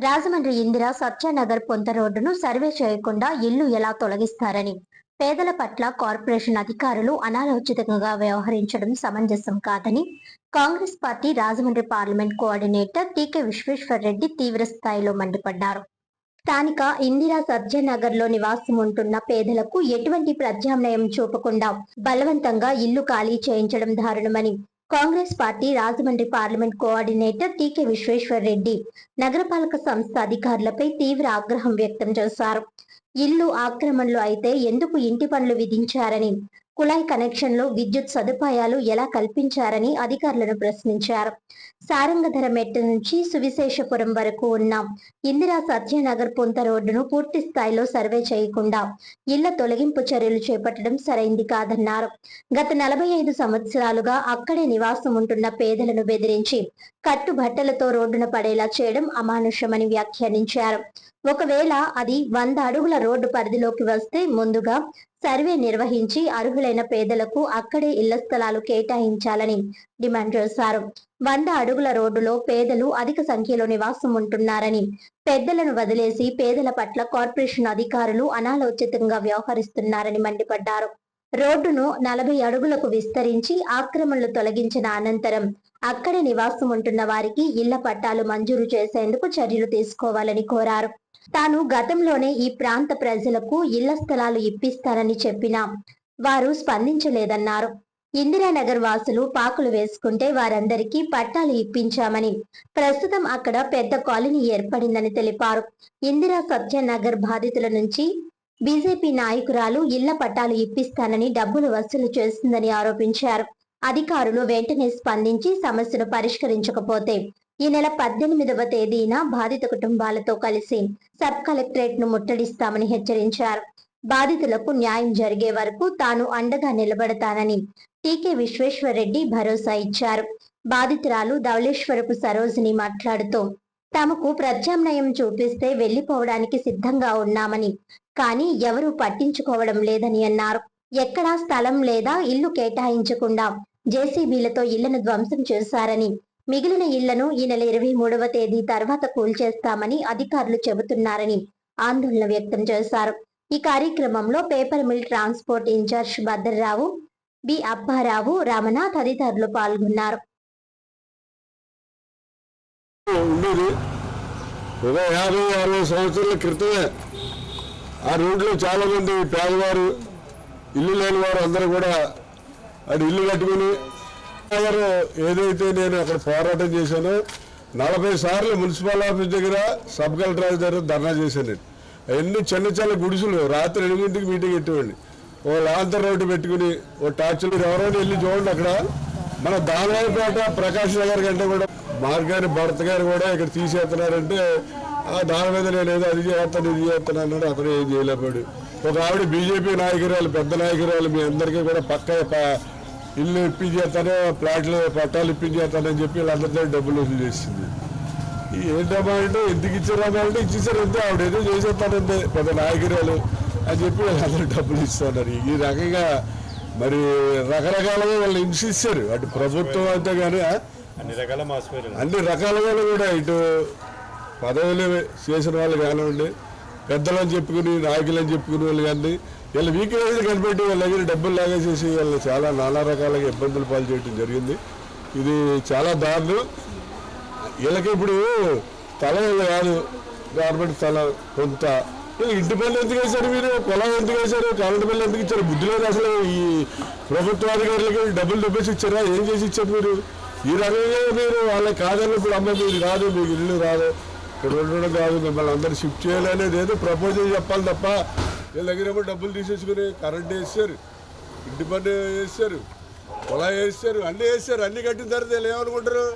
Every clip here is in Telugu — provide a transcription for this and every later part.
రాజమండ్రి ఇందిరా సత్యనగర్ పొంత రోడ్డును సర్వే చేయకుండా ఇల్లు ఎలా తొలగిస్తారని పేదల పట్ల కార్పొరేషన్ అధికారులు అనాలోచితంగా వ్యవహరించడం సమంజసం కాదని Congress party Rajahmundry parliament coordinator TK Visweswarareddy తీవ్ర స్థాయిలో మండిపడ్డారు. స్థానిక ఇందిరా సత్యనగర్ లో నివాసం ఉంటున్న పేదలకు ఎటువంటి ప్రత్యామ్నాయం చూపకుండా బలవంతంగా ఇల్లు ఖాళీ చేయించడం దారుణమని Congress party Rajahmundry parliament coordinator TK Visweswarareddy నగరపాలక సంస్థ అధికారులపై తీవ్ర ఆగ్రహం వ్యక్తం చేశారు. ఇల్లు ఆక్రమణలు అయితే ఎందుకు ఇంటి పన్నులు విధించారని, కుళాయి కనెక్షన్లో విద్యుత్ సదుపాయాలు ఎలా కల్పించారని అధికారులను ప్రశ్నించారు. సారంగధర మెట్ట నుంచి సువిశేషపురం వరకు ఉన్న ఇందిరా సత్యనగర్ పొంత రోడ్డును పూర్తి స్థాయిలో సర్వే చేయకుండా ఇళ్ల తొలగింపు చర్యలు చేపట్టడం సరైంది కాదన్నారు. గత 45 సంవత్సరాలుగా అక్కడే నివాసం ఉంటున్న పేదలను బెదిరించి కట్టుబట్టలతో రోడ్డున పడేలా చేయడం అమానుషమని వ్యాఖ్యానించారు. ఒకవేళ అది 100 అడుగుల రోడ్డు పరిధిలోకి వస్తే ముందుగా సర్వే నిర్వహించి అర్హులైన పేదలకు అక్కడే ఇళ్ల స్థలాలు కేటాయించాలని డిమాండ్ చేశారు. 100 అడుగుల రోడ్డులో పేదలు అధిక సంఖ్యలో నివాసం ఉంటున్నారని, పెద్దలను వదిలేసి పేదల పట్ల కార్పొరేషన్ అధికారులు అనాలోచితంగా వ్యవహరిస్తున్నారని మండిపడ్డారు. రోడ్డును 40 అడుగులకు విస్తరించి ఆక్రమణలు తొలగించిన అనంతరం అక్కడే నివాసం ఉంటున్న వారికి ఇళ్ల పట్టాలు మంజూరు చేసేందుకు చర్యలు తీసుకోవాలని కోరారు. తాను గతంలోనే ఈ ప్రాంత ప్రజలకు ఇళ్ల స్థలాలు ఇప్పిస్తానని చెప్పినా వారు స్పందించలేదన్నారు. ఇందిరానగర్ వాసులు పాకులు వేసుకుంటే వారందరికీ పట్టాలు ఇప్పించామని, ప్రస్తుతం అక్కడ పెద్ద కాలనీ ఏర్పడిందని తెలిపారు. ఇందిరా సత్యనగర్ బాధితుల నుంచి బీజేపీ నాయకురాలు ఇళ్ల పట్టాలు ఇప్పిస్తానని డబ్బులు వసూలు చేస్తుందని ఆరోపించారు. అధికారులు వెంటనే స్పందించి సమస్యను పరిష్కరించకపోతే ఈ నెల 18వ తేదీన బాధిత కుటుంబాలతో కలిసి సబ్ కలెక్టరేట్ ను ముట్టడిస్తామని హెచ్చరించారు. బాధితులకు న్యాయం జరిగే వరకు తాను అండగా నిలబడతానని టీకే విశ్వేశ్వరరెడ్డి భరోసా ఇచ్చారు. బాధితురాలు ధవళేశ్వరపు సరోజిని మాట్లాడుతూ తమకు ప్రత్యామ్నాయం చూపిస్తే వెళ్లిపోవడానికి సిద్ధంగా ఉన్నామని, కానీ ఎవరూ పట్టించుకోవడం లేదని అన్నారు. ఎక్కడా స్థలం లేదా ఇల్లు కేటాయించకుండా జేసీబీలతో ఇళ్లను ధ్వంసం చేశారని, మిగిలిన ఇళ్లను ఈ నెల 23వ తేదీ తర్వాత కూల్చేస్తామని అధికారులు చెబుతున్నారని ఆందోళన వ్యక్తం చేశారు. ఈ కార్యక్రమంలో paper mill transport incharge Bhadrarao, B Apparao, Ramana తదితరులు పాల్గొన్నారు. 50-60 సంవత్సరాల క్రితమే ఆ రోడ్లో చాలా మంది పేదవారు, ఇల్లు లేని వారు అందరూ కూడా అటు ఇల్లు కట్టుకుని ఏదైతే నేను అక్కడ పోరాటం చేశానో 40 సార్లు మున్సిపల్ ఆఫీస్ దగ్గర, సబ్ కలెక్టర్ ఆఫీస్ దగ్గర ధర్నా చేశాను. ఎన్ని చిన్న చిన్న గుడిసెలు రాత్రి 8ంటికి మీటింగ్ పెట్టేవాడిని. ఓ లాంతర్ రోడ్డు పెట్టుకుని ఓ టార్చర్ ఎవరైనా వెళ్ళి చూడండి. అక్కడ మన దానవాయిపేట ప్రకాష్ నగర్ కంటే కూడా మార్గాన్ని భర్త గారు కూడా ఇక్కడ తీసేస్తున్నారంటే దాని మీద నేను ఏదో అది చేస్తాను ఇది చేస్తాను అన్నాడు. అతను ఏం చేయలేపాడు. ఒక ఆవిడ బీజేపీ నాయకురాలు, పెద్ద నాయకురాలు, మీ అందరికీ కూడా పక్క ఇల్లు ఇప్పించేస్తాను, ప్లాట్లు పట్టాలు ఇప్పించేస్తానని చెప్పి వీళ్ళందరితో డబ్బులు వసూలు చేసింది. ఏంటమ్మా అంటే ఎందుకు ఇచ్చారమ్మా అంటే ఇచ్చేసారు అంతే, ఆవిడ ఏదో చేసేస్తానంతే పెద్ద నాయకురాలు అని చెప్పి వీళ్ళందరూ డబ్బులు ఇస్తున్నారు. ఈ రకంగా మరి రకరకాలుగా వాళ్ళు హింసిస్తారు. అటు ప్రభుత్వం అంతే కానీ అన్ని రకాలుగా కూడా ఇటు పదవులు చేసిన వాళ్ళు కానివ్వండి, పెద్దలని చెప్పుకుని నాయకులని చెప్పుకునే వాళ్ళు కానీ వీళ్ళ వీక్నెస్ కనిపెట్టి వాళ్ళ దగ్గర డబ్బులు లాగేసేసి వాళ్ళు చాలా నానా రకాలుగా ఇబ్బందులు పాలు చేయడం జరిగింది. ఇది చాలా దారుణం. వీళ్ళకి ఇప్పుడు స్థలం కాదు, గవర్నమెంట్ స్థలం కొంత. ఇంటి పనులు ఎందుకు వేశారు మీరు? పొలం ఎందుకు వేశారు? కరెంటు బిల్లు ఎందుకు ఇచ్చారు? బుద్ధి లేదు అసలు. ఈ ప్రభుత్వాధికారులకి డబ్బులు దుబ్బేసి ఇచ్చారా? ఏం చేసి ఇచ్చారు మీరు? ఈ రకంగా మీరు వాళ్ళకి కాదన్నప్పుడు అమ్మ మీరు కాదు, మీకు ఇల్లు రాదు, ఇక్కడ ఉండడం కాదు, మిమ్మల్ని అందరూ షిఫ్ట్ చేయాలనేది ఏదో ప్రపోజల్ చెప్పాలి తప్ప వీళ్ళ దగ్గర డబ్బులు తీసేసుకుని కరెంట్ వేసారు, ఇంటి పన్ను వేసారు, పొలా వేసారు, అన్నీ వేసారు. అన్నీ కట్టిన తర్వాత వీళ్ళు ఏమనుకుంటారు?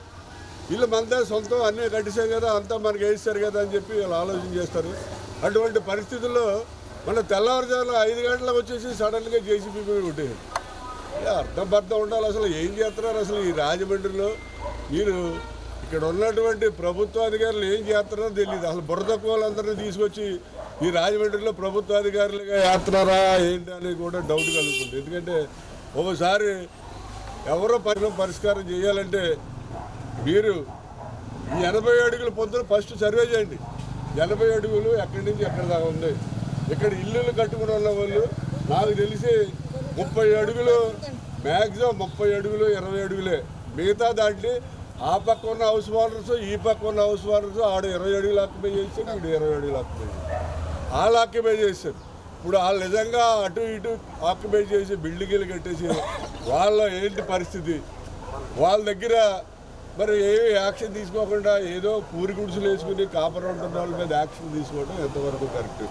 వీళ్ళు మనదా సొంతం, అన్నీ కట్టేశాం కదా, అంతా మనకి వేస్తారు కదా అని చెప్పి వీళ్ళు ఆలోచన చేస్తారు. అటువంటి పరిస్థితుల్లో మన తెల్లవారుజామున 5 గంటలకు వచ్చేసి సడన్గా జేసీబీ కొట్టేది. అర్థం ఉండాలి. అసలు ఏం చేస్తున్నారు అసలు ఈ రాజమండ్రిలో? మీరు ఇక్కడ ఉన్నటువంటి ప్రభుత్వాధికారులు ఏం చేస్తున్నారో తెలియదు. అసలు బురద వాళ్ళందరినీ తీసుకొచ్చి ఈ రాజమండ్రిలో ప్రభుత్వాధికారులుగా చేస్తున్నారా ఏంటి అనేది కూడా డౌట్ కలుగుతుంది. ఎందుకంటే ఒకసారి ఎవరో పరిష్కారం చేయాలంటే మీరు ఈ 80 అడుగుల పొద్దున ఫస్ట్ సర్వే చేయండి. 80 అడుగులు ఎక్కడి నుంచి ఎక్కడి దాకా ఉంది. ఇక్కడ ఇల్లులు కట్టుకుని ఉన్న వాళ్ళు నాకు తెలిసి 30 అడుగులు, మ్యాక్సిమం 30 అడుగులు 20 అడుగులే. మిగతా దాంట్లో ఆ పక్క ఉన్న హౌస్ ఓనర్స్, ఈ పక్క ఉన్న హౌస్ ఓనర్స్ ఆడ 20 అడుగులు ఆక్యుపై చేశారు, ఇక్కడ 20 అడుగులు ఆక్యుపై చేశారు. వాళ్ళు ఆక్యుపై చేశారు. ఇప్పుడు వాళ్ళు నిజంగా అటు ఇటు ఆక్యుపై చేసి బిల్డింగ్లు కట్టేసి వాళ్ళ ఏంటి పరిస్థితి? వాళ్ళ దగ్గర మరి ఏమి యాక్షన్ తీసుకోకుండా ఏదో పూరి గుడిసెలు వేసుకుని కాపర్ ఉంటున్న వాళ్ళ మీద యాక్షన్ తీసుకోవడం ఎంతవరకు కరెక్ట్?